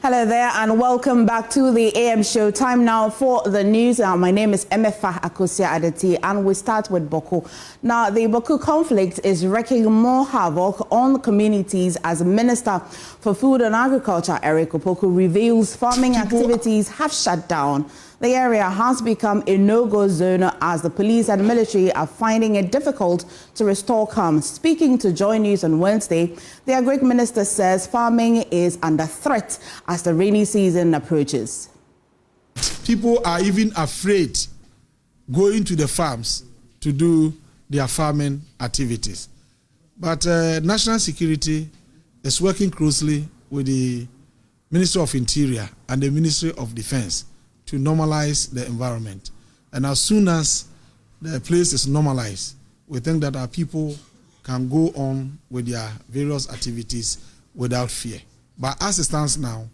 Hello there and welcome back to the AM show. Time now for the news. My name is Emefa Akosia Adeti and we start with Bawku. Now, the Bawku conflict is wreaking more havoc on communities as Minister for Food and Agriculture, Agric Minister, reveals farming activities have shut down. The area has become a no-go zone as the police and military are finding it difficult to restore calm. Speaking to JoyNews on Wednesday, the Agric Minister says farming is under threat as the rainy season approaches. People are even afraid going to the farms to do their farming activities. But national security is working closely with the Ministry of Interior and the Ministry of Defense to normalize the environment. And as soon as the place is normalized, we think that our people can go on with their various activities without fear. But as it stands now,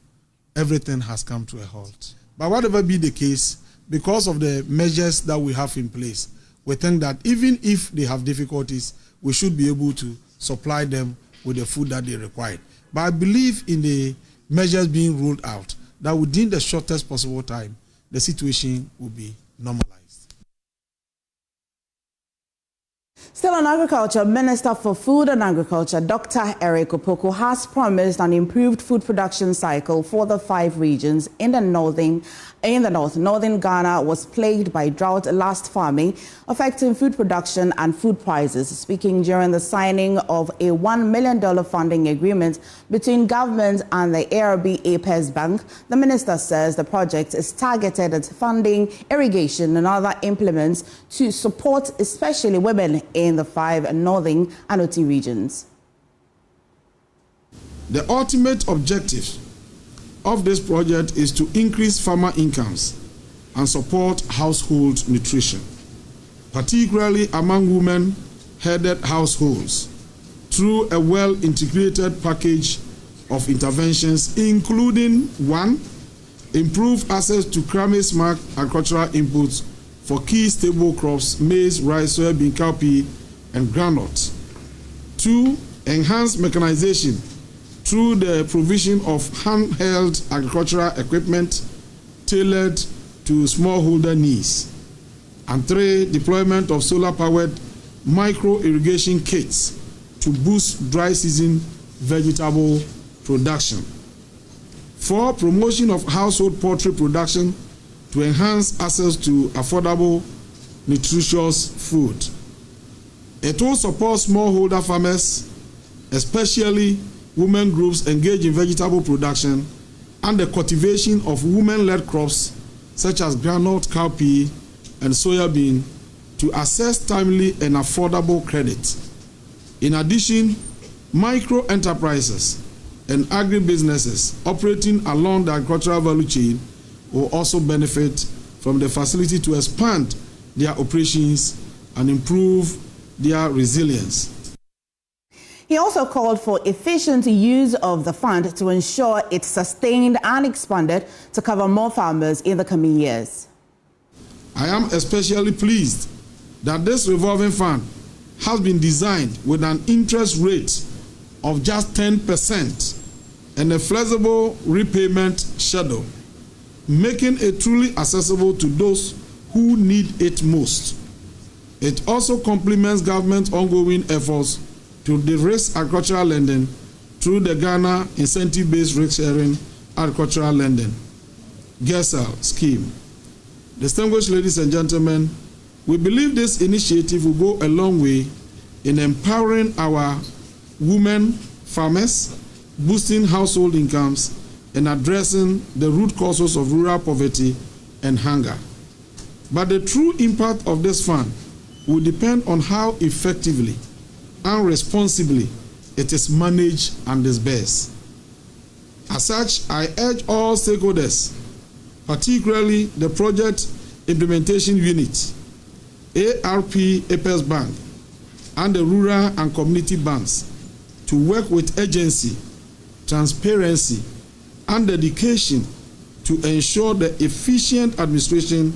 everything has come to a halt. But whatever be the case, because of the measures that we have in place, we think that even if they have difficulties, we should be able to supply them with the food that they require. But I believe in the measures being rolled out, that within the shortest possible time, the situation will be normalized. Still on agriculture, Minister for Food and Agriculture, Dr. Agric Minister, has promised an improved food production cycle for the 5 regions in the north. Northern Ghana was plagued by drought last farming, affecting food production and food prices. Speaking during the signing of a $1 million funding agreement between government and the ARB APES Bank, the minister says the project is targeted at funding irrigation and other implements to support especially women in the 5 northern and OT regions. The ultimate objective of this project is to increase farmer incomes and support household nutrition, particularly among women-headed households, through a well-integrated package of interventions, including 1. Improve access to climate-smart agricultural inputs for key staple crops, maize, rice, soybean, cowpea, and groundnut. 2. Enhance mechanization through the provision of handheld agricultural equipment tailored to smallholder needs. And 3. Deployment of solar-powered micro-irrigation kits to boost dry season vegetable production. 4. Promotion of household poultry production to enhance access to affordable, nutritious food. It will support smallholder farmers, especially women groups engaged in vegetable production and the cultivation of women-led crops such as groundnut, cowpea, and soybean to access timely and affordable credit. In addition, micro-enterprises and agribusinesses operating along the agricultural value chain will also benefit from the facility to expand their operations and improve their resilience. He also called for efficient use of the fund to ensure it's sustained and expanded to cover more farmers in the coming years. I am especially pleased that this revolving fund has been designed with an interest rate of just 10% and a flexible repayment schedule, making it truly accessible to those who need it most. It also complements government's ongoing efforts to de-risk agricultural lending through the Ghana Incentive-Based Risk-Sharing Agricultural Lending (GESAL) scheme. Distinguished ladies and gentlemen, we believe this initiative will go a long way in empowering our women farmers, boosting household incomes, and addressing the root causes of rural poverty and hunger. But the true impact of this fund will depend on how effectively and responsibly it is managed and disbursed. As such, I urge all stakeholders, particularly the Project Implementation Unit, ARP APES Bank, and the Rural and Community Banks, to work with urgency, transparency, and dedication to ensure the efficient administration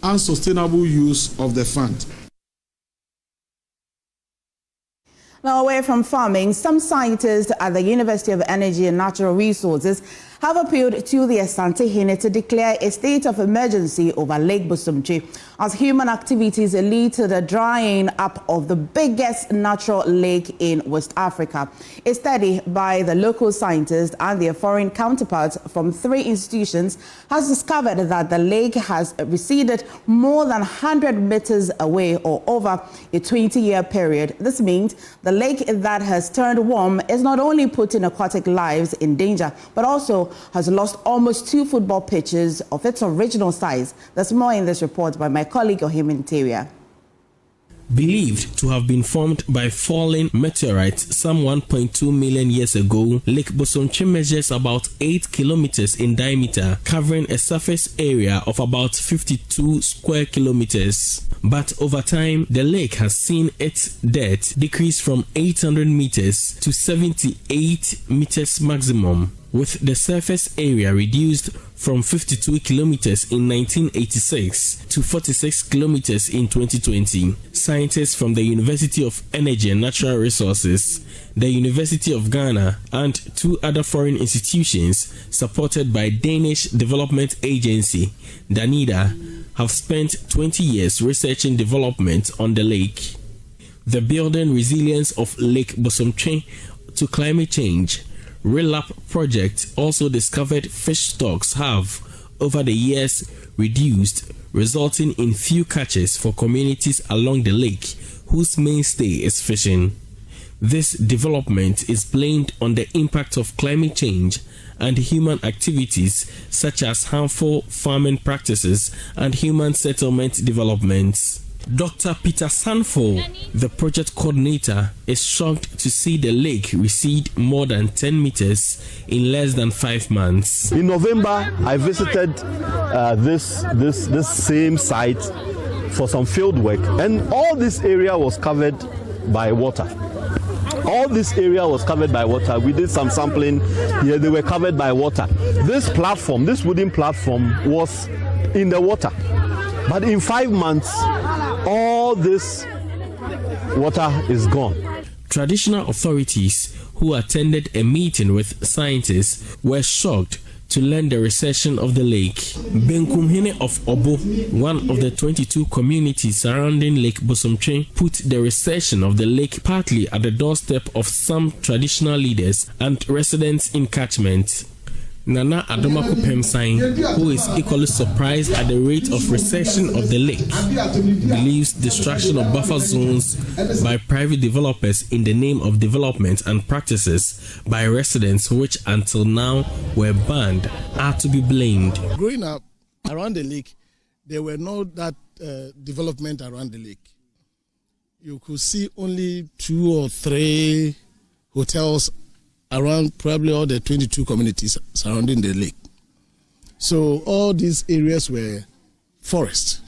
and sustainable use of the fund. Now, away from farming, some scientists at the University of Energy and Natural Resources have appealed to the Asante-Hene to declare a state of emergency over Lake Bosomtwe as human activities lead to the drying up of the biggest natural lake in West Africa. A study by the local scientists and their foreign counterparts from 3 institutions has discovered that the lake has receded more than 100 meters away or over a 20-year period. This means the lake that has turned warm is not only putting aquatic lives in danger, but also has lost almost 2 football pitches of its original size. There's more in this report by my colleague Ohim Interior. Believed to have been formed by falling meteorites some 1.2 million years ago, Lake Bosomtwe measures about 8 kilometers in diameter, covering a surface area of about 52 square kilometers. But over time, the lake has seen its depth decrease from 800 meters to 78 meters maximum, with the surface area reduced from 52 kilometers in 1986 to 46 kilometers in 2020. Scientists from the University of Energy and Natural Resources, the University of Ghana, and 2 other foreign institutions supported by Danish Development Agency, DANIDA, have spent 20 years researching development on the lake. The Building Resilience of Lake Bosomtwe to Climate Change RELAP project also discovered fish stocks have, over the years, reduced, resulting in few catches for communities along the lake whose mainstay is fishing. This development is blamed on the impact of climate change and human activities such as harmful farming practices and human settlement developments. Dr. Peter Sanford, the project coordinator, is shocked to see the lake recede more than 10 meters in less than 5 months. In November, I visited this same site for some field work, and all this area was covered by water. All this area was covered by water. We did some sampling here, they were covered by water. This platform, this wooden platform, was in the water. But in 5 months, all this water is gone. Traditional authorities who attended a meeting with scientists were shocked to learn the recession of the lake. Benkumhene of Obo, one of the 22 communities surrounding Lake Bosomtwe, put the recession of the lake partly at the doorstep of some traditional leaders and residents in catchment. Nana Adomako Pemsain, who is equally surprised at the rate of recession of the lake, believes destruction of buffer zones by private developers in the name of development and practices by residents which until now were banned are to be blamed. Growing up around the lake, there were no that development around the lake. You could see only 2 or 3 hotels around probably all the 22 communities surrounding the lake. So all these areas were forest.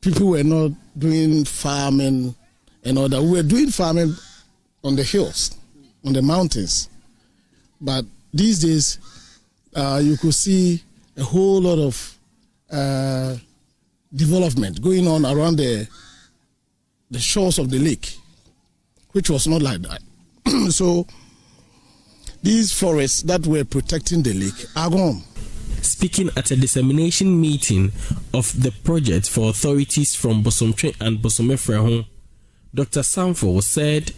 People were not doing farming and all that. We were doing farming on the hills, on the mountains. But these days, you could see a whole lot of development going on around the shores of the lake, which was not like that. So these forests that were protecting the lake are gone. Speaking at a dissemination meeting of the project for authorities from Bosomtwe and Bosomefreho, Dr. Sanford said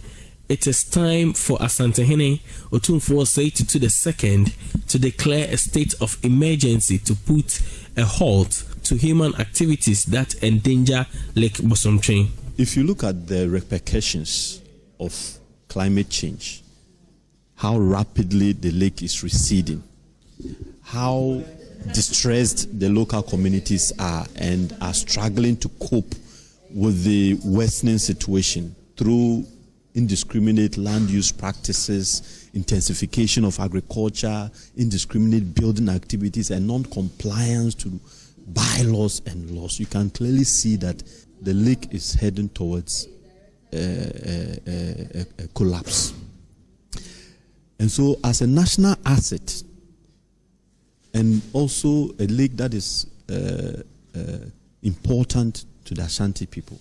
it is time for Asante-Hene Otumfuo Osei-Tutu II to declare a state of emergency to put a halt to human activities that endanger Lake Bosomtwe. If you look at the repercussions of climate change, how rapidly the lake is receding, how distressed the local communities are and are struggling to cope with the worsening situation through indiscriminate land use practices, intensification of agriculture, indiscriminate building activities, and non-compliance to bylaws and laws. You can clearly see that the lake is heading towards a collapse. And so as a national asset and also a lake that is important to the Ashanti people,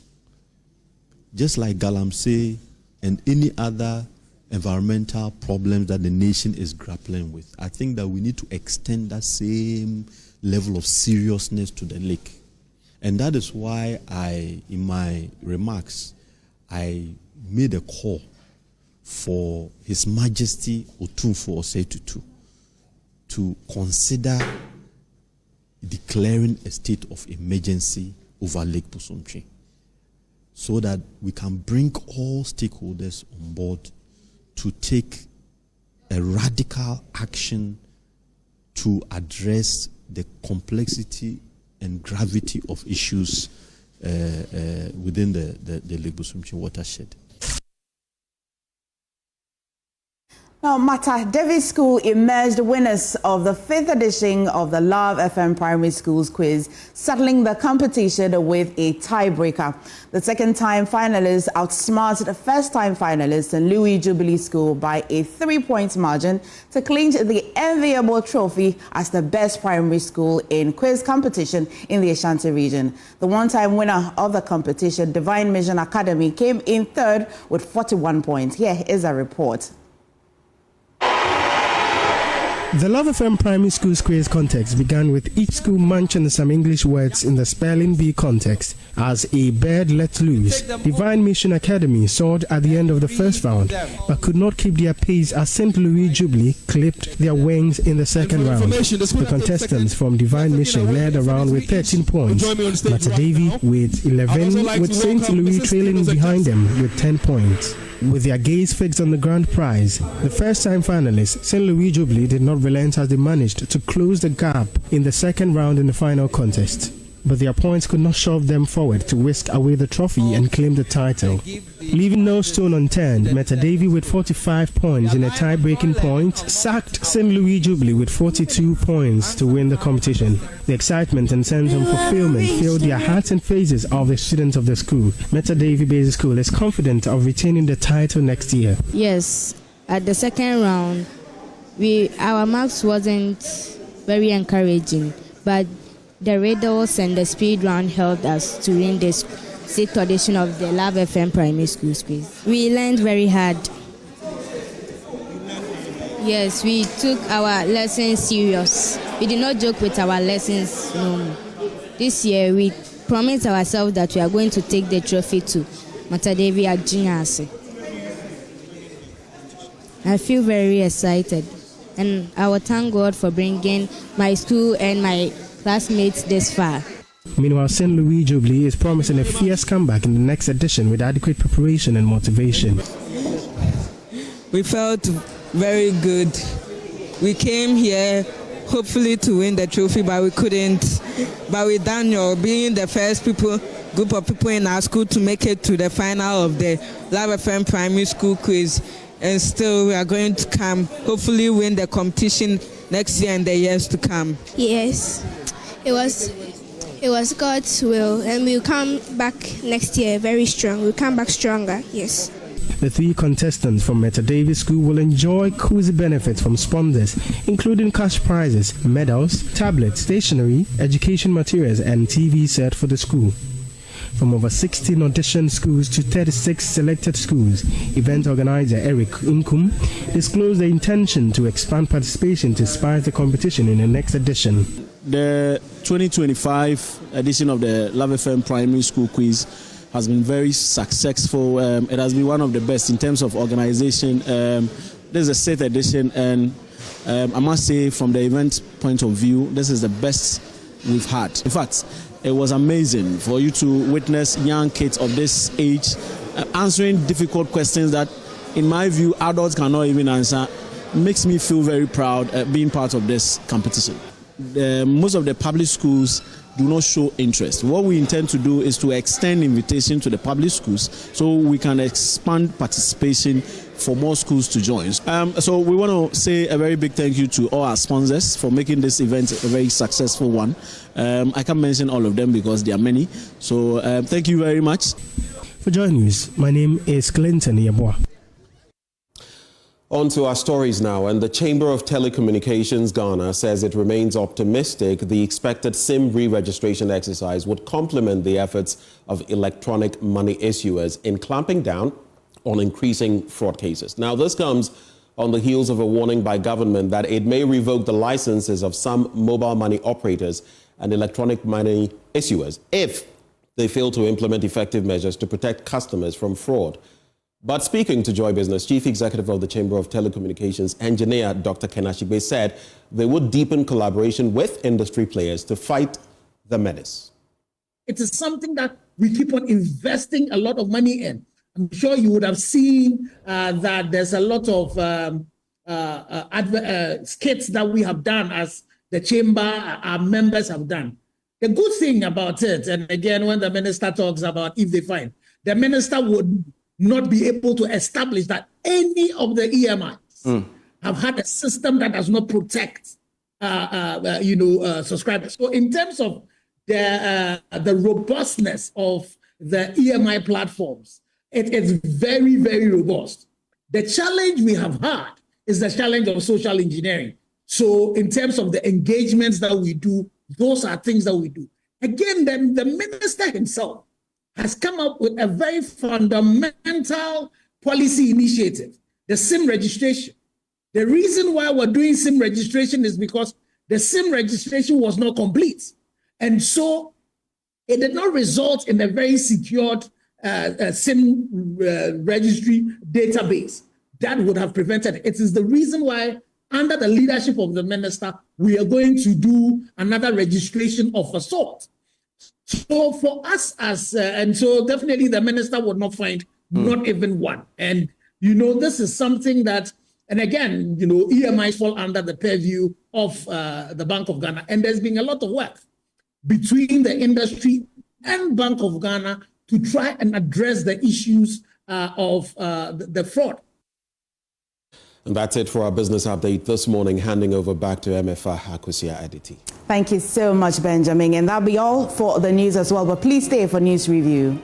just like Galamsey and any other environmental problems that the nation is grappling with. I think that we need to extend that same level of seriousness to the lake. And that is why in my remarks, I made a call for His Majesty Otumfuo Osei to consider declaring a state of emergency over Lake Bosomtwe, so that we can bring all stakeholders on board to take a radical action to address the complexity and gravity of issues within the Lake Bosomtwe watershed. Now, Matadeve School emerged winners of the 5th edition of the Love FM Primary Schools Quiz, settling the competition with a tiebreaker. The second-time finalists outsmarted the first-time finalists in Louis Jubilee School by a 3-point margin to clinch the enviable trophy as the best primary school in quiz competition in the Ashanti region. The one-time winner of the competition, Divine Mission Academy, came in third with 41 points. Here is a report. The Love FM Primary Schools Quiz contest began with each school mentioning some English words in the spelling bee context. As a bird let loose, Divine Mission Academy soared at the end of the first round, but could not keep their pace as St. Louis Jubilee clipped their wings in the second round. The contestants from Divine Mission led the round with 13 points, Matadeve with 11, with St. Louis trailing behind them with 10 points. With their gaze fixed on the grand prize, the first-time finalists, St. Louis Jubilee, did not relent as they managed to close the gap in the second round in the final contest. But their points could not shove them forward to whisk away the trophy and claim the title. Leaving no stone unturned, Matadeve with 45 points in a tie-breaking point sacked St. Louis Jubilee with 42 points to win the competition. The excitement and sense of fulfillment filled their hearts and faces of the students of the school. Matadeve Basic School is confident of retaining the title next year. Yes, at the second round, our marks wasn't very encouraging, but the riddles and the speed round helped us to win this 6th edition of the Love FM Primary Schools Quiz. We learned very hard. Yes, we took our lessons serious. We did not joke with our lessons. No. This year, we promised ourselves that we are going to take the trophy to Matadeve at Jinyase. I feel very excited, and I will thank God for bringing my school and my classmates this far. Meanwhile, St. Louis Jubilee is promising a fierce comeback in the next edition with adequate preparation and motivation. We felt very good. We came here hopefully to win the trophy, but we couldn't. But with Daniel being the first group of people in our school to make it to the final of the Love FM Primary School Quiz, and still we are going to come, hopefully win the competition next year and the years to come. Yes, it was God's will, and we'll come back next year very strong. We'll come back stronger, yes. The 3 contestants from Matadeve School will enjoy cozy benefits from sponsors, including cash prizes, medals, tablets, stationery, education materials, and TV set for the school. From over 16 audition schools to 36 selected schools, event organizer Agric Minister disclosed the intention to expand participation to spice the competition in the next edition. The 2025 edition of the Love FM Primary School Quiz has been very successful. It has been one of the best in terms of organization. This is the 6th edition, and I must say, from the event point of view, this is the best we've had. In fact, it was amazing for you to witness young kids of this age answering difficult questions that, in my view, adults cannot even answer. It makes me feel very proud being part of this competition. Most of the public schools do not show interest. What we intend to do is to extend invitation to the public schools so we can expand participation for more schools to join. So we want to say a very big thank you to all our sponsors for making this event a very successful one. I can't mention all of them because there are many. So thank you very much. For JoyNews, my name is Clinton Yabwa. On to our stories now, and the Chamber of Telecommunications Ghana says it remains optimistic the expected SIM re-registration exercise would complement the efforts of electronic money issuers in clamping down on increasing fraud cases. Now, this comes on the heels of a warning by government that it may revoke the licenses of some mobile money operators and electronic money issuers if they fail to implement effective measures to protect customers from fraud. But speaking to Joy Business, Chief Executive of the Chamber of Telecommunications, Engineer Dr. Kenashibe, said they would deepen collaboration with industry players to fight the menace. It is something that we keep on investing a lot of money in. I'm sure you would have seen that there's a lot of skits that we have done as the chamber, our members have done. The good thing about it, and again, when the minister talks about if they find, the minister would not be able to establish that any of the EMIs have had a system that does not protect, subscribers. So in terms of the robustness of the EMI platforms, it is very, very robust. The challenge we have had is the challenge of social engineering. So in terms of the engagements that we do, those are things that we do. Again, then the minister himself has come up with a very fundamental policy initiative, the SIM registration. The reason why we're doing SIM registration is because the SIM registration was not complete. And so it did not result in a very secured SIM registry database that would have prevented it. It is the reason why, under the leadership of the minister, we are going to do another registration of a sort. So for us and so definitely the minister would not find not even one. And, this is something that, and again, EMIs fall under the purview of the Bank of Ghana. And there's been a lot of work between the industry and Bank of Ghana to try and address the issues of the fraud. And that's it for our business update this morning. Handing over back to MFA Hakusia Aditi. Thank you so much, Benjamin. And that'll be all for the news as well. But please stay for news review.